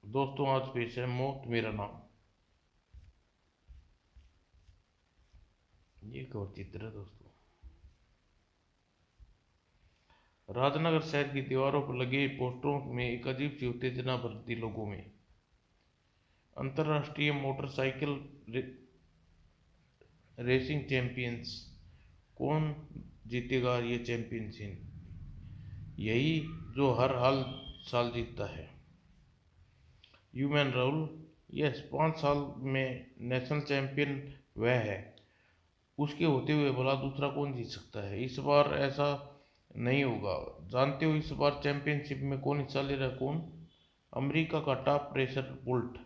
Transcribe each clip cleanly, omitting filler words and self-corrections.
दोस्तों आज पेश है मौत मेरा नाम। ये एक और चित्र है दोस्तों। राजनगर शहर की दीवारों पर लगे पोस्टरों में एक अजीब सी उत्तेजना भरती लोगों में। अंतर्राष्ट्रीय मोटरसाइकिल रेसिंग चैंपियंस, कौन जीतेगा ये चैंपियनशिप, यही जो हर हाल साल जीतता है। ह्यूमन राहुल, यस 5 साल में नेशनल चैंपियन वह है। उसके होते हुए भला दूसरा कौन जीत सकता है। इस बार ऐसा नहीं होगा। जानते हो इस बार चैंपियनशिप में कौन हिस्सा ले रहा है? कौन? अमेरिका का टॉप रेसर बुल्ट।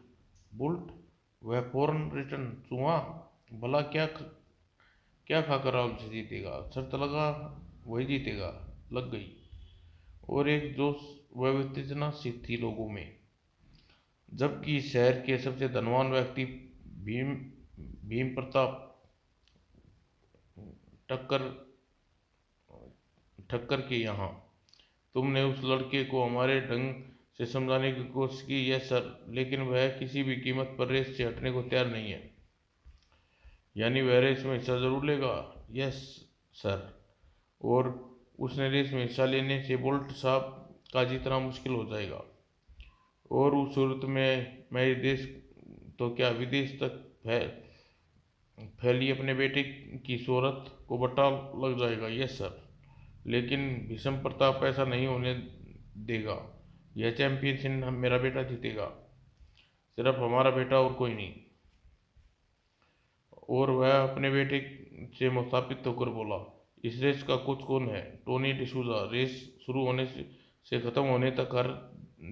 बुल्ट? वह फॉरेन रिटर्न चूहा। भला क्या खाकर राहुल से जीतेगा? शर्त लगा वही जीतेगा। लग गई। और एक जोश व उत्तेजना सी थी लोगों में। जबकि शहर के सबसे धनवान व्यक्ति भीम भीम प्रताप टक्कर ठक्कर के यहाँ। तुमने उस लड़के को हमारे ढंग से समझाने की कोशिश की, यस सर, लेकिन वह किसी भी कीमत पर रेस से हटने को तैयार नहीं है। यानी वह रेस में हिस्सा जरूर लेगा? Yes sir. और उसने रेस में हिस्सा लेने से बोल्ट साहब का जीतना मुश्किल हो जाएगा। और उस सूरत में मेरे देश तो क्या विदेश तक फैली अपने बेटे की शोहरत को बट्टा लग जाएगा। Yes sir. लेकिन भीषम प्रताप ऐसा नहीं होने देगा। यह चैंपियनशिप मेरा बेटा जीतेगा, सिर्फ हमारा बेटा और कोई नहीं। और वह अपने बेटे से मुखातिब होकर बोला, इस रेस का कोच कौन है? टोनी डिसूजा। रेस शुरू होने से ख़त्म होने तक हर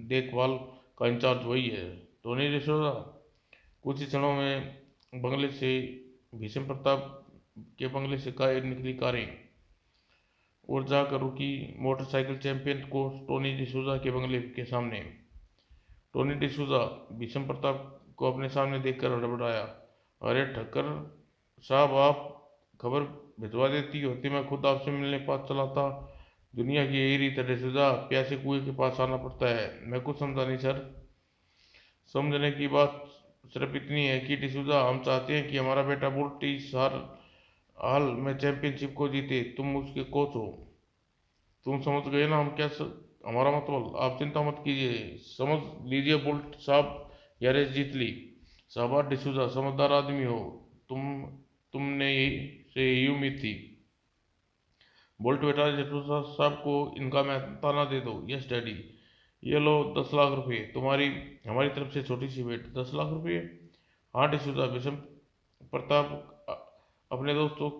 देखभाल का इंचार्ज वही है। टोनी डिसूजा। कुछ ही क्षणों में बंगले से भीषम प्रताप के बंगले से निकली कारें और जाकर रुकी मोटरसाइकिल चैंपियन को टोनी डिसूजा के बंगले के सामने। टोनी डिसूजा भीषम प्रताप को अपने सामने देखकर हड़बड़ाया। अरे ठक्कर साहब, आप खबर भिजवा देती होती, मैं खुद आपसे मिलने पास चला था। दुनिया की यही रीत है डिसूजा, प्यासे कुएं के पास आना पड़ता है। मैं कुछ समझा नहीं सर। समझने की बात सिर्फ इतनी है कि डिसूजा, हम चाहते हैं कि हमारा बेटा बुल्ट इस हाल में चैंपियनशिप को जीते। तुम उसके कोच हो। तुम समझ गए ना हम हमारा मतलब? आप चिंता मत कीजिए, समझ लीजिए बुल्ट साहब, यह रेस जीत ली। शाबाश डिसूजा, समझदार आदमी हो तुमने यही उम्मीद थी। बोल्ट बेटा, डिसूजा साहब को इनका मैं ताना दे दो। Yes daddy. ये लो 10 लाख रुपये, तुम्हारी हमारी तरफ से छोटी सी भेंट। 10 लाख रुपये? हाँ डिसूजा, विषम प्रताप अपने दोस्तों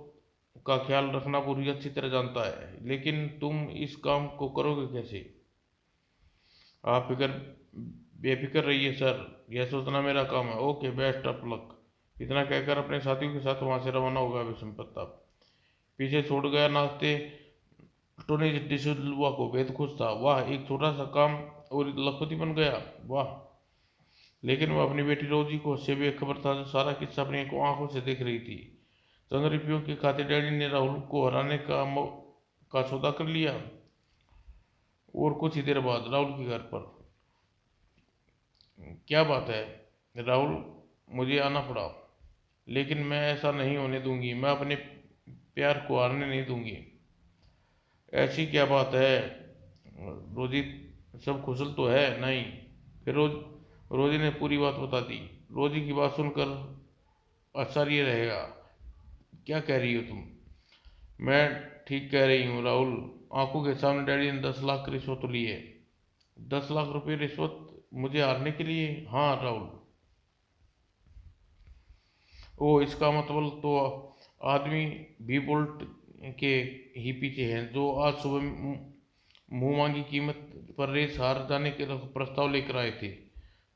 का ख्याल रखना पूरी अच्छी तरह जानता है, लेकिन तुम इस काम को करोगे कैसे? आप बेफिक्र रहिए सर, यह सोचना मेरा काम है। Okay, best of luck. इतना कहकर अपने साथियों के साथ वहां से रवाना हो गया विषम प्रताप। पीछे छोड़ गया नाचते टोनी डिसुलवा को। बेहद खुश था। वाह, एक छोटा सा काम और लखपति बन गया। वाह। लेकिन वह अपनी बेटी रोजी को उससे भी खबर था, जो सारा किस्सा अपनी आंखों से देख रही थी। चंद रुपयों के खातिर डैडी ने राहुल को हराने का सौदा कर लिया। और कुछ ही देर बाद राहुल के घर पर। क्या बात है राहुल, मुझे आना पड़ा, लेकिन मैं ऐसा नहीं होने दूंगी। मैं अपने प्यार को हारने नहीं दूंगी। ऐसी क्या बात है रोजी, सब कुशल तो है? नहीं। फिर रोजी ने पूरी बात बता दी। रोजी की बात सुनकर आश्चर्य रहेगा। क्या कह रही हो तुम? मैं ठीक कह रही हूँ राहुल। आंखों के सामने डैडी ने 10 लाख की रिश्वत ली है। 10 लाख रुपये रिश्वत मुझे हारने के लिए? हाँ राहुल। ओ, इसका मतलब तो आदमी भी बोल्ट के ही पीछे हैं, जो आज सुबह मुंह मांगी कीमत पर रेस हार जाने के प्रस्ताव लेकर आए थे।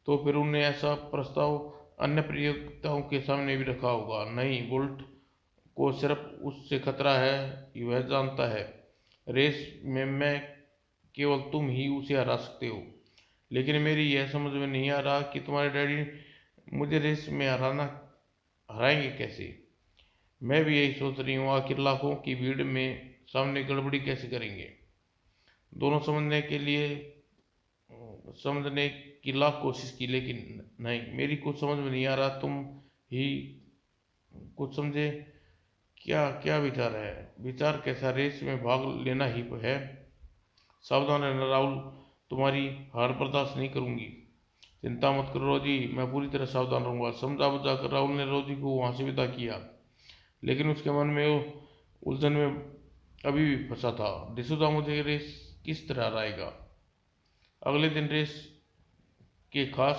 तो फिर उन्हें ऐसा प्रस्ताव अन्य प्रतियोगिताओं के सामने भी रखा होगा। नहीं, बोल्ट को सिर्फ उससे खतरा है, ये वह जानता है। रेस में मैं केवल तुम ही उसे हरा सकते हो। लेकिन मेरी यह समझ में नहीं आ रहा कि तुम्हारे डैडी मुझे रेस में हराएंगे कैसे। मैं भी यही सोच रही हूँ, आखिर लाखों की भीड़ में सामने गड़बड़ी कैसे करेंगे। दोनों समझने की लाख कोशिश की, लेकिन नहीं, मेरी कुछ समझ में नहीं आ रहा, तुम ही कुछ समझे। क्या क्या विचार है? विचार कैसा? रेस में भाग लेना ही है। सावधान रहना राहुल, तुम्हारी हार बर्दाश्त नहीं करूंगी। चिंता मत करो रोजी, मैं पूरी तरह सावधान रहूंगा। समझा बुझा कर राहुल ने रोजी को वहां से विदा किया, लेकिन उसके मन में वो उलझन में अभी भी फंसा था। डिसूजा मुझे रेस किस तरह हराएगा? अगले दिन रेस के खास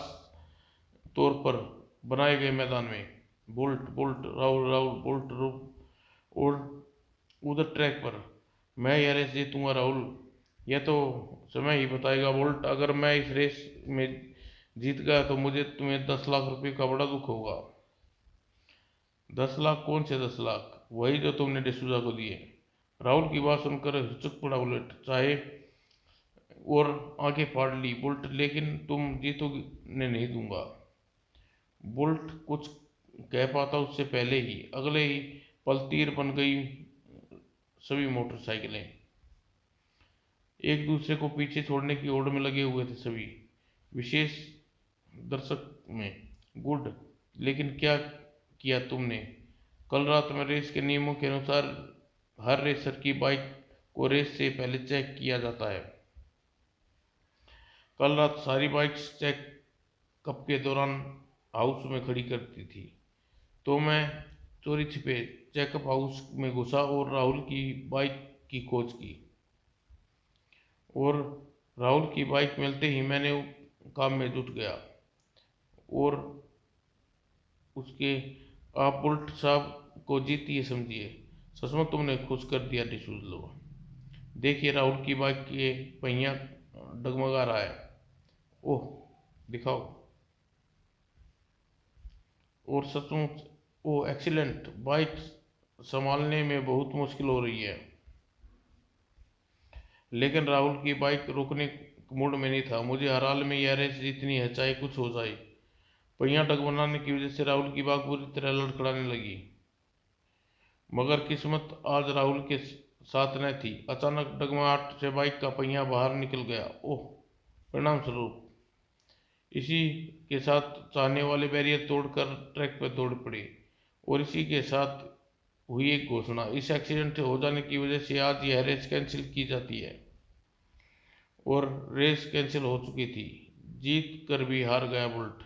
तौर पर बनाए गए मैदान में bolt bolt Rahul Rahul bolt और उधर ट्रैक पर मैं यह रेस जीतूंगा राहुल, यह तो समय ही बताएगा बोल्ट। अगर मैं इस रेस में जीत गया तो मुझे तुम्हें 10 लाख रुपए का बड़ा दुख होगा। 10 लाख? कौन से 10 लाख? वही जो तुमने डिसूजा को दिए। राहुल की बात सुनकर हिचक पड़ा बुलेट, चाहे और आंखें फाड़ ली बुलेट, लेकिन तुम जीतोगे नहीं दूंगा। बुलेट कुछ कह पाता उससे पहले ही अगले ही पल तीर बन गई सभी मोटरसाइकिलें, एक दूसरे को पीछे छोड़ने की होड़ में लगे हुए थे सभी, विशेष दर्शक में। गुड, लेकिन क्या किया तुमने? कल रात में रेस के नियमों के अनुसार हर रेसर की बाइक को रेस से पहले चेक किया जाता है। कल रात सारी बाइक्स चेकअप के दौरान हाउस में खड़ी करती थी, तो मैं चोरी छिपे चेकअप हाउस में घुसा और राहुल की बाइक की खोज की। और राहुल की बाइक मिलते ही मैंने काम में जुट गया। और उसके आप बुल्ट साहब को जीतिए समझिए। सचमुच तुमने खुश कर दिया डिसूजलो। देखिए राहुल की बाइक के पहिया डगमगा रहा है। ओह, दिखाओ। और सचमुच, ओह एक्सीलेंट। बाइक संभालने में बहुत मुश्किल हो रही है। लेकिन राहुल की बाइक रोकने मूड में नहीं था। मुझे हर हाल में यह रेस जीतनी है, चाहे कुछ हो जाए। पहिया डगमगाने की वजह से राहुल की बाइक पूरी तरह लड़खड़ाने लगी, मगर किस्मत आज राहुल के साथ न थी। अचानक डगमगाहट से बाइक का पहिया बाहर निकल गया। ओह, परिणाम स्वरूप इसी के साथ चाहने वाले बैरियर तोड़कर ट्रैक पर दौड़ पड़े। और इसी के साथ हुई एक घोषणा, इस एक्सीडेंट हो जाने की वजह से आज यह रेस कैंसिल की जाती है। और रेस कैंसिल हो चुकी थी। जीत कर भी हार गया बुलेट,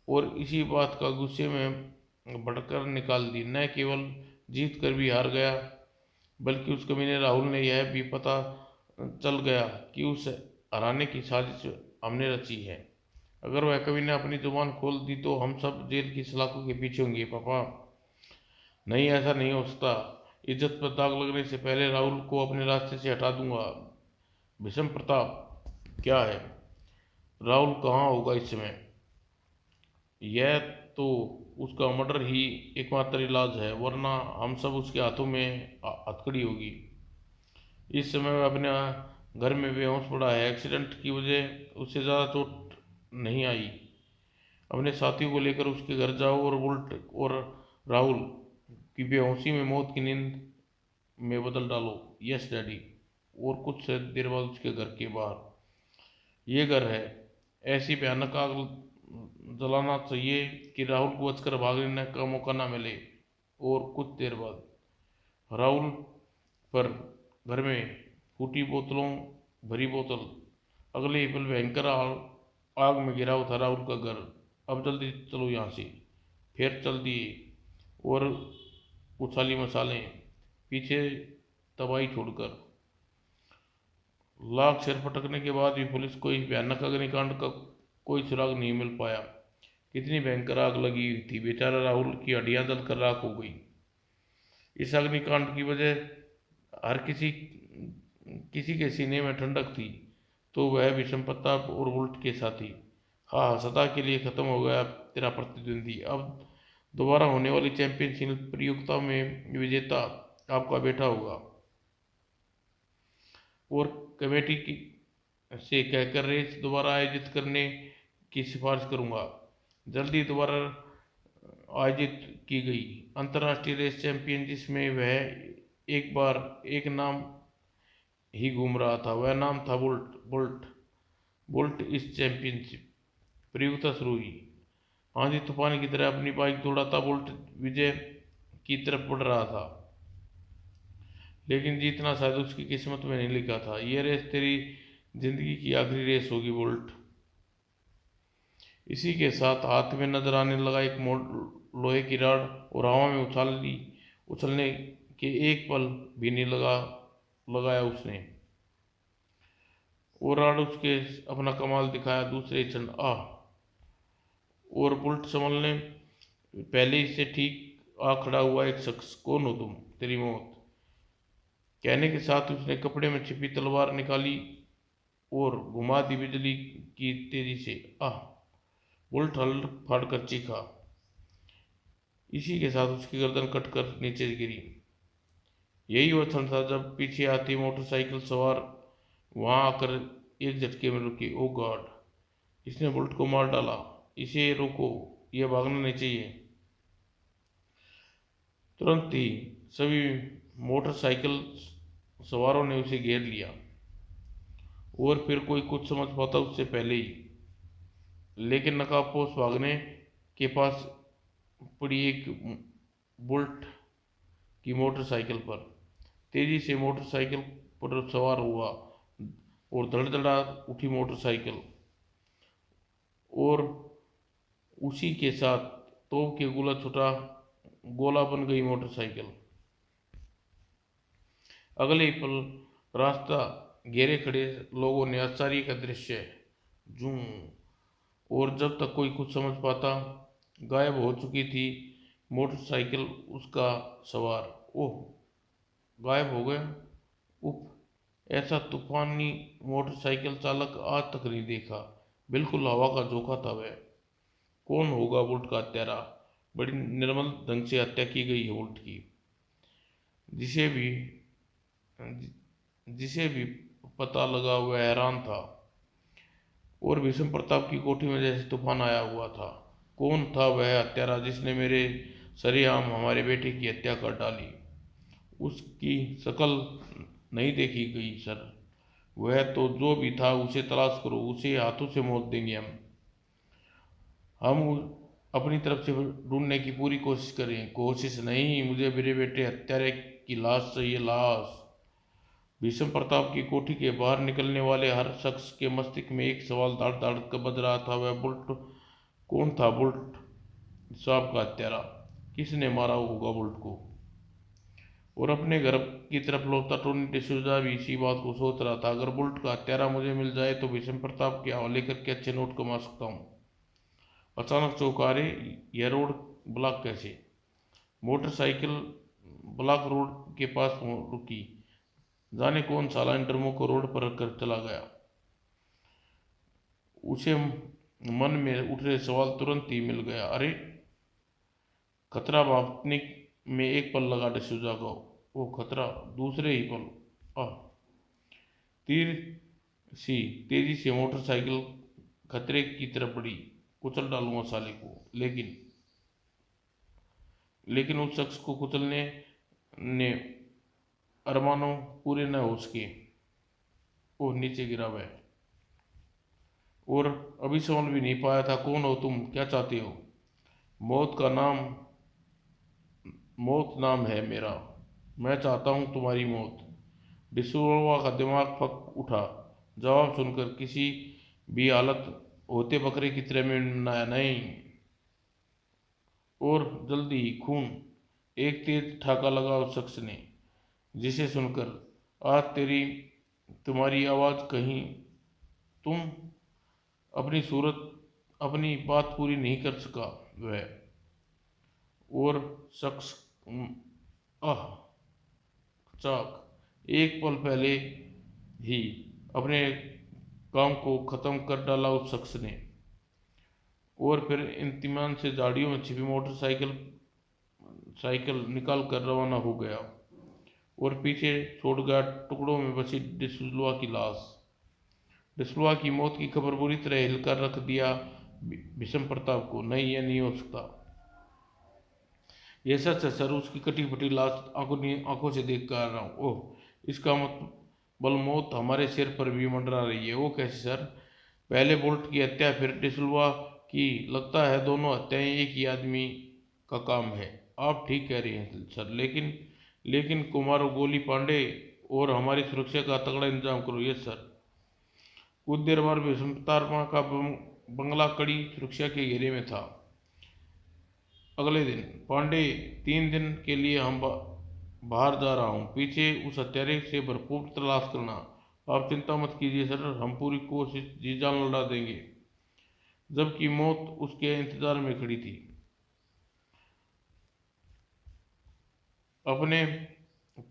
और इसी बात का गुस्से में भड़कर निकाल दी। न केवल जीत कर भी हार गया, बल्कि उस कमीने राहुल ने यह भी पता चल गया कि उस हराने की साजिश हमने रची है। अगर वह कमीने अपनी जुबान खोल दी तो हम सब जेल की सलाखों के पीछे होंगे पापा। नहीं, ऐसा नहीं हो सकता। इज्जत पर दाग लगने से पहले राहुल को अपने रास्ते से हटा दूंगा। भीषम प्रताप क्या है? राहुल कहाँ होगा इस समय? यह तो उसका मर्डर ही एकमात्र इलाज है, वरना हम सब उसके हाथों में हथकड़ी होगी। इस समय वह अपने घर में बेहोश पड़ा है। एक्सीडेंट की वजह उससे ज़्यादा चोट नहीं आई। अपने साथियों को लेकर उसके घर जाओ और बुलेट और राहुल की बेहोशी में मौत की नींद में बदल डालो। Yes daddy. और कुछ देर बाद उसके घर के बाहर, ये घर है, ऐसी भयानक आग जलाना चाहिए कि राहुल को बचकर भागने का मौका ना मिले। और कुछ देर बाद राहुल पर घर में फूटी बोतलों भरी बोतल, अगले ही पल भयंकर आग में गिरा हुआ था राहुल का घर। अब जल्दी चलो यहाँ से। फिर चल दिए और उछाली मसालें पीछे, तबाही छोड़कर। लाख सिर फटकने के बाद भी पुलिस को इस भयानक अग्निकांड का कोई सुराग नहीं मिल पाया। कितनी भयंकर आग लगी हुई थी, बेचारा राहुल की हड्डियां जलकर राख हो गई। इस अग्निकांड की वजह हर किसी के सीने में ठंडक थी, तो वह विषम प्रताप और बुलेट के साथी। हाँ, सदा के लिए खत्म हो गया तेरा प्रतिद्वंदी। अब दोबारा होने वाली चैंपियनशिप प्रतियोगिता में विजेता आपका बेटा होगा। और कमेटी की से कहकर रेस दोबारा आयोजित करने की सिफारिश करूंगा। जल्दी दोबारा आयोजित की गई अंतर्राष्ट्रीय रेस चैंपियन, जिसमें वह एक बार एक नाम ही घूम रहा था, वह नाम था बुल्ट। बुल्ट बुल्ट इस चैंपियनशिप। प्रतियोगिता शुरू हुई। आंधी तूफान की तरह अपनी बाइक दौड़ाता बुल्ट विजय की तरफ बढ़ रहा था, लेकिन जीतना शायद उसकी किस्मत में नहीं लिखा था। यह रेस तेरी जिंदगी की आखिरी रेस होगी बुल्ट। इसी के साथ हाथ में नजर आने लगा एक लोहे की रॉड, और हवा में उछलने के एक पल भी नहीं लगाया उसने। वो रॉड उसके अपना कमाल दिखाया दूसरे क्षण। आह! और बुल्ट संभलने पहले ही से ठीक आ खड़ा हुआ एक शख्स। कौन हो तुम? तेरी मौत, कहने के साथ उसने कपड़े में छिपी तलवार निकाली और घुमा दी बिजली की तेजी से। आह! बुल्ट हल फाड़ कर चीखा। इसी के साथ उसकी गर्दन कटकर नीचे गिरी। यही वो क्षण था जब पीछे आती मोटरसाइकिल सवार वहां आकर एक झटके में रुकी। ओ गॉड! इसने बुल्ट को मार डाला। इसे रोको, यह भागना नहीं चाहिए। तुरंत ही सभी मोटरसाइकिल सवारों ने उसे घेर लिया, और फिर कोई कुछ समझ पाता उससे पहले ही। लेकिन नकाबपोश भागने के पास पड़ी एक बुल्ट की मोटरसाइकिल पर तेजी से मोटरसाइकिल पर सवार हुआ, और धड़धड़ा उठी मोटरसाइकिल, और उसी के साथ तोप के गोला छुटा गोला बन गई मोटरसाइकिल। अगले ही पल रास्ता घेरे खड़े लोगों ने आश्चर्य का दृश्य जूं, और जब तक कोई कुछ समझ पाता गायब हो चुकी थी मोटरसाइकिल उसका सवार। ओह! गायब हो गया। उफ! ऐसा तूफानी मोटरसाइकिल चालक आज तक नहीं देखा। बिल्कुल हवा का झोंका था वह। कौन होगा बुल्ट का हत्यारा? बड़ी निर्मल ढंग से हत्या की गई है बुल्ट की। जिसे भी जिसे भी पता लगा वह हैरान था, और भीष्म प्रताप की कोठी में जैसे तूफान आया हुआ था। कौन था वह हत्यारा जिसने मेरे सरेआम हमारे बेटे की हत्या कर डाली? उसकी शक्ल नहीं देखी गई सर। वह तो जो भी था उसे तलाश करो, उसे हाथों से मौत देंगे हम अपनी तरफ से ढूंढने की पूरी कोशिश करें। कोशिश नहीं, मुझे मेरे बेटे हत्यारे की लाश चाहिए, लाश। भीष्म प्रताप की कोठी के बाहर निकलने वाले हर शख्स के मस्तिष्क में एक सवाल धाड़ धाड़ कर बज रहा था। वह बुल्ट कौन था? बुल्ट साहब का हत्यारा। किसने मारा होगा बुल्ट को? और अपने घर की तरफ लौटता टोनी डिसूजा भी इसी बात को सोच रहा था। अगर बुल्ट का हत्यारा मुझे मिल जाए तो भीष्म प्रताप के हवाले करके अच्छे नोट कमा सकता हूँ। अचानक चौंकारे, यह रोड ब्लॉक कैसे? मोटरसाइकिल ब्लॉक रोड के पास रुकी। जाने कौन साला इन ड्रमों को रोड पर रखकर चला गया। उसे मन में उठ रहे सवाल तुरंत ही मिल गया। अरे! खतरा भापने में एक पल लगा डिसूजा को। वो खतरा दूसरे ही पल। आह! तीर सी तेजी से मोटरसाइकिल खतरे की तरफ बढ़ी। कुचल डालूंगा साले को। लेकिन उस शख्स को कुचलने ने अरमानों पूरे न हो सके। वो नीचे गिरा वह, और अभी संभल भी नहीं पाया था। कौन हो तुम? क्या चाहते हो? मौत का नाम मौत नाम है मेरा। मैं चाहता हूँ तुम्हारी मौत। डिसूजा का दिमाग फक उठा। जवाब सुनकर किसी भी हालत होते बकरे की तरह में मनाया नहीं। और जल्दी ही खून। एक तेज ठाका लगा उस शख्स ने, जिसे सुनकर आज तुम्हारी आवाज कहीं तुम अपनी सूरत अपनी बात पूरी नहीं कर सका वह। और शख्स आह! चाक एक पल पहले ही अपने काम को खत्म कर डाला उस शख्स ने, और फिर इत्मीनान से झाड़ियों में छिपी साइकिल निकाल कर रवाना हो गया, और पीछे छोड़ गया टुकड़ों में बची डिसूजा की लाश। डिसूजा की मौत की खबर बुरी तरह हिलकर रख दिया भीष्म प्रताप को। नहीं, यह नहीं हो सकता। यह सच है सर। उसकी कटी फटी लाश आंखों से देख कर आ रहा हूँ। ओह! इसका मतलब मौत हमारे सिर पर भी मंडरा रही है। वो कैसे सर? पहले बोल्ट की हत्या फिर डिसुल्वा की। लगता है दोनों हत्याएं एक ही आदमी का काम है। आप ठीक कह रहे हैं सर, लेकिन लेकिन कुमारो, गोली पांडे और हमारी सुरक्षा का तगड़ा इंतजाम करो। Yes sir. कुछ देर बाद विषमतात्मा का बंगला कड़ी सुरक्षा के घेरे में था। अगले दिन, पांडे, 3 दिन के लिए हम बाहर जा रहा हूँ। पीछे उस हत्यारे से भरपूर तलाश करना। आप चिंता मत कीजिए सर, हम पूरी कोशिश जी जान लड़ा देंगे। जबकि मौत उसके इंतजार में खड़ी थी। अपने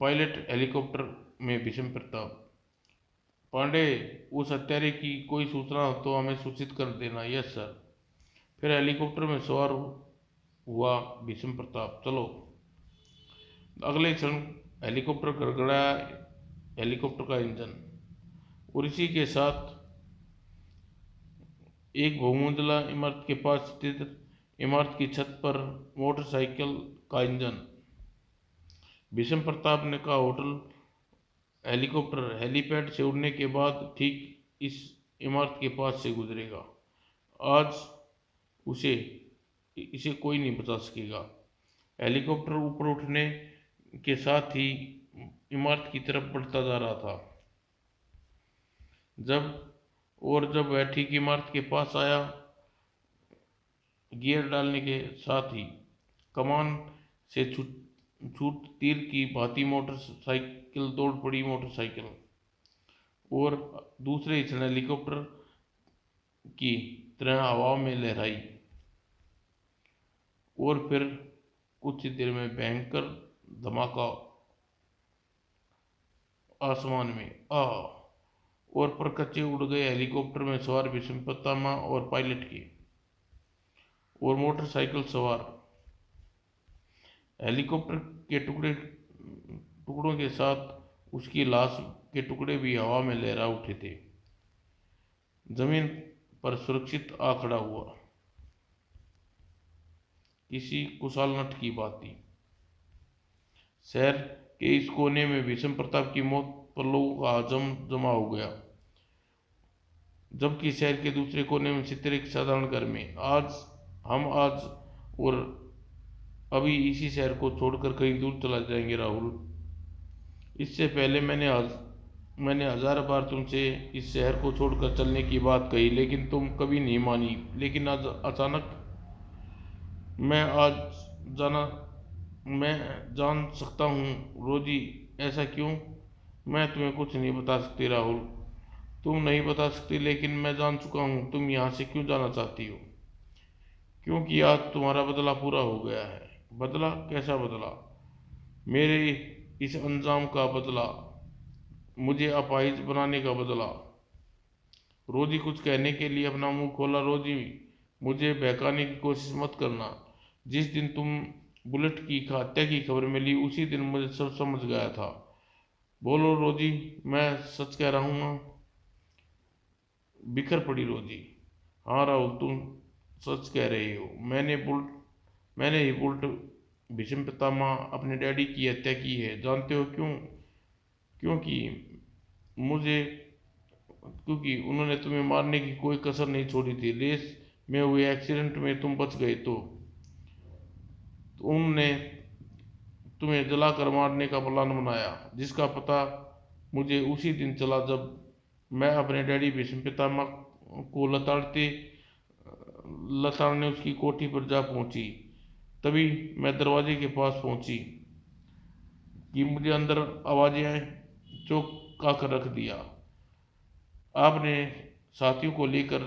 पायलट हेलीकॉप्टर में भीषम प्रताप। पांडे, उस हत्यारे की कोई सूचना हो तो हमें सूचित कर देना। Yes sir. फिर हेलीकॉप्टर में सवार हुआ भीषम प्रताप। चलो। अगले क्षण हेलीकॉप्टर गड़गड़ाया, हेलीकॉप्टर का इंजन। और इसी के साथ एक बहुमंजिला इमारत के पास स्थित इमारत की छत पर मोटरसाइकिल का इंजन। भीषम प्रताप ने कहा, होटल हेलीकॉप्टर हेलीपैड से उड़ने के बाद ठीक इस इमारत के पास से गुजरेगा। आज उसे इसे कोई नहीं बचा सकेगा। हेलीकॉप्टर ऊपर उठने के साथ ही इमारत की तरफ बढ़ता जा रहा था। जब वह ठीक इमारत के पास आया, गियर डालने के साथ ही कमान से छूट तीर की भांति मोटरसाइकिल दौड़ पड़ी। मोटरसाइकिल और दूसरे ही क्षण हेलीकॉप्टर की तरह हवा में लहराई। और फिर कुछ ही देर में भयंकर धमाका आसमान में आ और परकच्चे उड़ गए। हेलीकॉप्टर में सवार भीषम पितामह और पायलट की और मोटरसाइकिल सवार। हेलीकॉप्टर के टुकड़ों के साथ उसकी लाश के टुकड़े भी हवा में लहरा उठे थे। जमीन पर सुरक्षित आ खड़ा हुआ, किसी कुशाल नट की भांति। शहर के इस कोने में भीषम प्रताप की मौत पर लोगों का जमा हो गया, जबकि शहर के दूसरे कोने में स्थित एक साधारण घर में आज और अभी इसी शहर को छोड़कर कहीं दूर चला जाएंगे। राहुल, इससे पहले मैंने 1000 बार तुमसे इस शहर को छोड़कर चलने की बात कही, लेकिन तुम कभी नहीं मानी। लेकिन आज अचानक मैं आज जाना मैं जान सकता हूँ रोजी, ऐसा क्यों? मैं तुम्हें कुछ नहीं बता सकती राहुल, तुम नहीं बता सकती, लेकिन मैं जान चुका हूँ तुम यहाँ से क्यों जाना चाहती हो। क्योंकि आज तुम्हारा बदला पूरा हो गया है। बदला? कैसा बदला? मेरे इस अंजाम का बदला, मुझे अपाहिज बनाने का बदला। रोजी कुछ कहने के लिए अपना मुंह खोला। रोजी, मुझे बहकाने की कोशिश मत करना। जिस दिन तुम बुलेट की हत्या की खबर मिली उसी दिन मुझे सब समझ गया था। बोलो रोजी, मैं सच कह रहा हूँ ना? बिखर पड़ी रोजी। हाँ राहुल, तुम सच कह रहे हो। मैंने ही बुलेट भीष्म पितामह अपने डैडी की हत्या की है। जानते हो क्यों? क्योंकि मुझे क्योंकि उन्होंने तुम्हें मारने की कोई कसर नहीं छोड़ी थी। रेस में हुए एक्सीडेंट में तुम बच गए तो उन्होंने तुम्हें जलाकर मारने का प्लान बनाया, जिसका पता मुझे उसी दिन चला जब मैं अपने डैडी भीष्म पितामह को लताड़ने उसकी कोठी पर जा पहुंची। तभी मैं दरवाजे के पास पहुंची कि मुझे अंदर आवाजें चौंका कर रख दिया। आपने साथियों को लेकर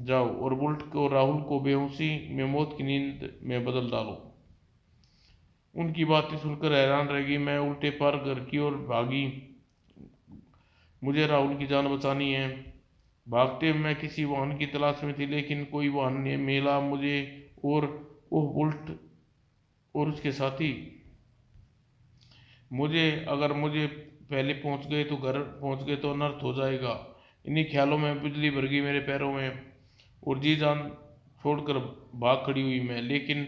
जाओ और बुलेट को राहुल को बेहोशी में मौत की नींद में बदल डालो। उनकी बातें सुनकर हैरान रह गई। मैं उल्टे पार घर की ओर भागी। मुझे राहुल की जान बचानी है। भागते मैं किसी वाहन की तलाश में थी, लेकिन कोई वाहन नहीं मिला मुझे। और ओह बुलेट और उसके साथी। अगर मुझे पहले पहुंच गए तो घर पहुंच गए तो अनर्थ हो जाएगा। इन्हीं ख्यालों में बिजली भर गई मेरे पैरों में और जी जान छोड़कर भाग खड़ी हुई मैं। लेकिन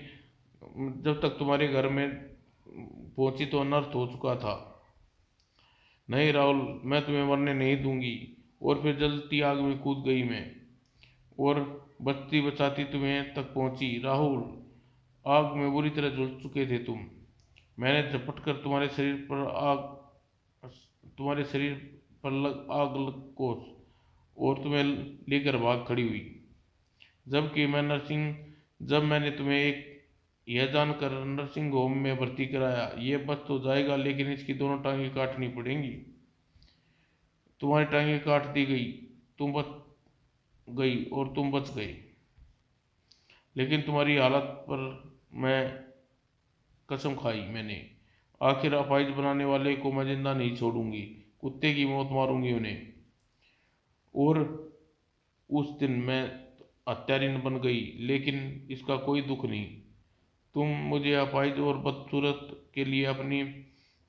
जब तक तुम्हारे घर में पहुंची तो अनर्थ हो चुका था। नहीं राहुल, मैं तुम्हें मरने नहीं दूंगी। और फिर जलती आग में कूद गई मैं। और बचती बचाती तुम्हें तक पहुंची। राहुल, आग में बुरी तरह झुलस चुके थे तुम। मैंने झपट कर तुम्हारे शरीर पर आग लग कोस और तुम्हें लेकर भाग खड़ी हुई। जबकि जब मैंने तुम्हें यह जानकर नर्सिंग होम में भर्ती कराया, ये बच तो जाएगा लेकिन इसकी दोनों टांगें काटनी पड़ेंगी। तुम्हारी टांगें काट दी गई, तुम बच गई और तुम बच गए। लेकिन तुम्हारी हालत पर मैं कसम खाई मैंने। आखिर अपाहिज बनाने वाले को मैं जिंदा नहीं छोड़ूंगी, कुत्ते की मौत मारूंगी उन्हें। और उस दिन मैं हत्यारिन बन गई, लेकिन इसका कोई दुख नहीं। तुम मुझे अपाहिज और बदसूरत के लिए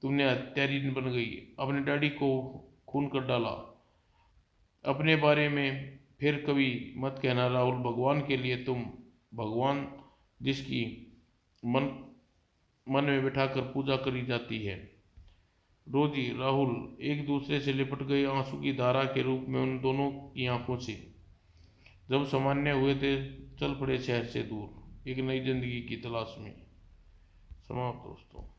तुमने हत्यारिन बन गई, अपने डैडी को खून कर डाला। अपने बारे में फिर कभी मत कहना राहुल। भगवान के लिए भगवान जिसकी मन मन में बिठाकर पूजा करी जाती है। रोजी राहुल एक दूसरे से लिपट गए, आंसू की धारा के रूप में उन दोनों की आंखों से। जब सामान्य हुए थे, चल पड़े शहर से दूर, एक नई जिंदगी की तलाश में। समाप्त दोस्तों।